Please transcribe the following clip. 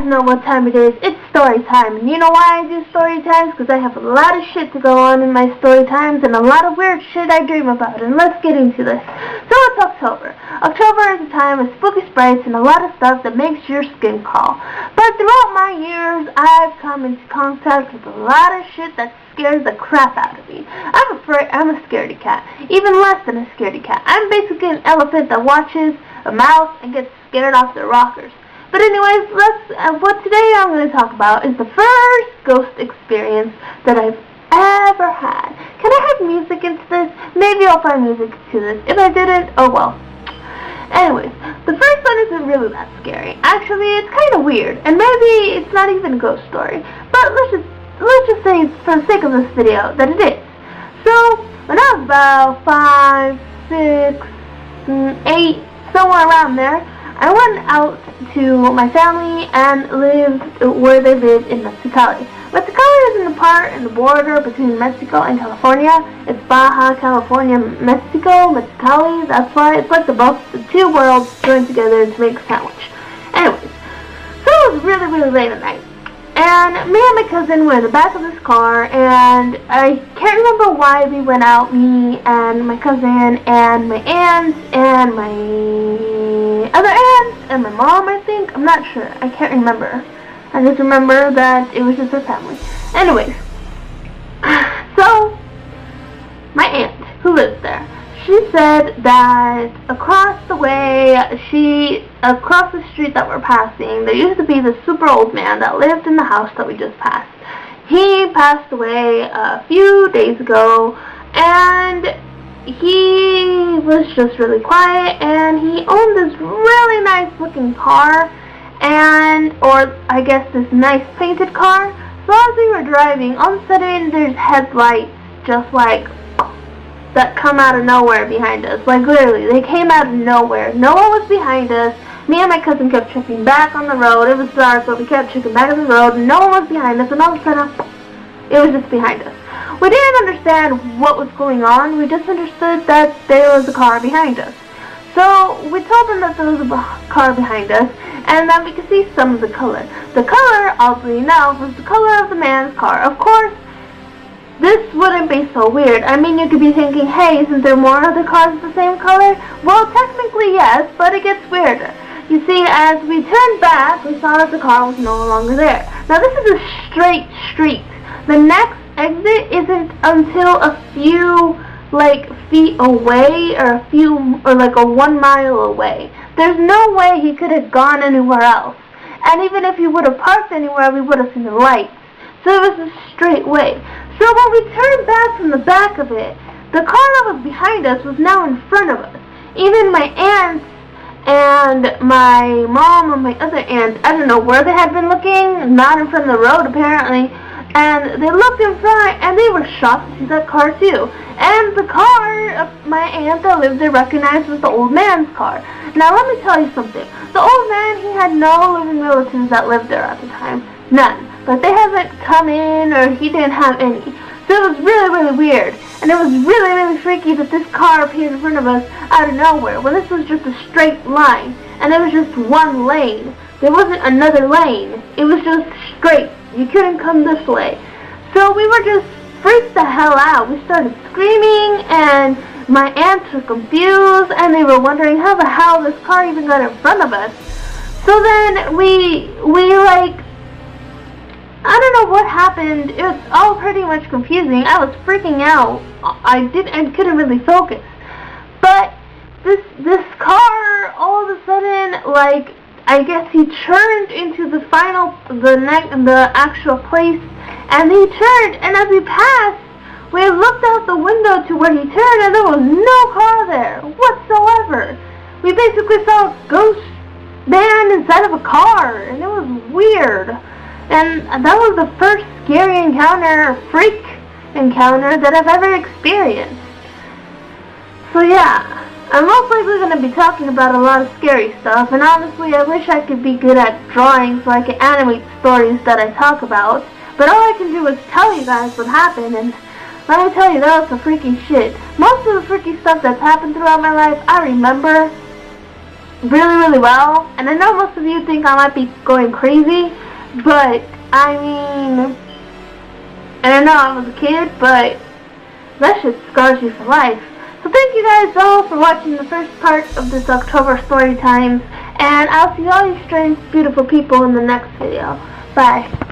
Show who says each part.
Speaker 1: Know what time it is. It's story time. And you know why I do story times? Because I have a lot of shit to go on in my story times and a lot of weird shit I dream about. And let's get into this. So it's October. October is a time of spooky sprites and a lot of stuff that makes your skin crawl. But throughout my years, I've come into contact with a lot of shit that scares the crap out of me. I'm a scaredy cat. Even less than a scaredy cat. I'm basically an elephant that watches a mouse and gets scared off their rockers. But anyways, what today I'm going to talk about is the first ghost experience that I've ever had. Can I have music into this? Maybe I'll find music to this. If I didn't, oh well. Anyways, the first one isn't really that scary. Actually, it's kind of weird, and maybe it's not even a ghost story. But let's just say, for the sake of this video, that it is. So, when I was about 5, 6, 8, somewhere around there, I went out to my family and lived where they lived in Mexicali. Mexicali is in the border between Mexico and California. It's Baja California, Mexico, Mexicali. That's why it's like the two worlds joined together to make a sandwich. Anyways, so it was really, really late at night. And me and my cousin were in the back of this car, and I can't remember why we went out, me and my cousin and my aunts and my other aunts and my mom, I think. I'm not sure. I can't remember. I just remember that it was just our family. Anyways, so my aunt, who lives there, she said that across the street that we're passing, there used to be this super old man that lived in the house that we just passed. He passed away a few days ago, and he was just really quiet, and he owned this really nice looking car, or I guess this nice painted car. So as we were driving, all of a sudden there's headlights just like that come out of nowhere behind us. Like literally, they came out of nowhere. No one was behind us. Me and my cousin kept checking back on the road. It was dark, but we kept checking back on the road. No one was behind us, and all of a sudden, it was just behind us. We didn't understand what was going on. We just understood that there was a car behind us. So we told them that there was a car behind us, and that we could see some of the color. The color, oddly enough, was the color of the man's car. Of course, this wouldn't be so weird. I mean, you could be thinking, hey, isn't there more other cars the same color? Well, technically yes, but it gets weirder. You see, as we turned back, we saw that the car was no longer there. Now, this is a straight street. The next exit isn't until a few, feet away, or like a 1 mile away. There's no way he could have gone anywhere else. And even if he would have parked anywhere, we would have seen the lights. So it was a straight way. So when we turned back from the back of it, the car that was behind us was now in front of us. Even my aunts and my mom and my other aunt, I don't know where they had been looking, not in front of the road apparently, and they looked in front and they were shocked to see that car too. And the car my aunt that lived there recognized was the old man's car. Now let me tell you something. The old man, he had no living relatives that lived there at the time. None. But they haven't come in, or he didn't have any. So it was really, really weird. And it was really, really freaky that this car appeared in front of us out of nowhere, when this was just a straight line. And it was just one lane. There wasn't another lane. It was just straight. You couldn't come this way. So we were just freaked the hell out. We started screaming, and my aunts were confused, and they were wondering how the hell this car even got in front of us. So then we I don't know what happened. It was all pretty much confusing. I was freaking out. I couldn't really focus. But this car, all of a sudden, I guess he turned into the actual place, and he turned, and as we passed, we looked out the window to where he turned, and there was no car there whatsoever. We basically saw a ghost man inside of a car, and it was weird. And that was the first scary encounter, freak encounter, that I've ever experienced. So yeah, I'm most likely going to be talking about a lot of scary stuff, and honestly I wish I could be good at drawing so I could animate stories that I talk about. But all I can do is tell you guys what happened, and let me tell you, that was some freaky shit. Most of the freaky stuff that's happened throughout my life, I remember. really, really well. And I know most of you think I might be going crazy, but I mean, and I know I was a kid, but that shit scars you for life. So thank you guys all for watching the first part of this October story time, and I'll see all you strange, beautiful people in the next video. Bye.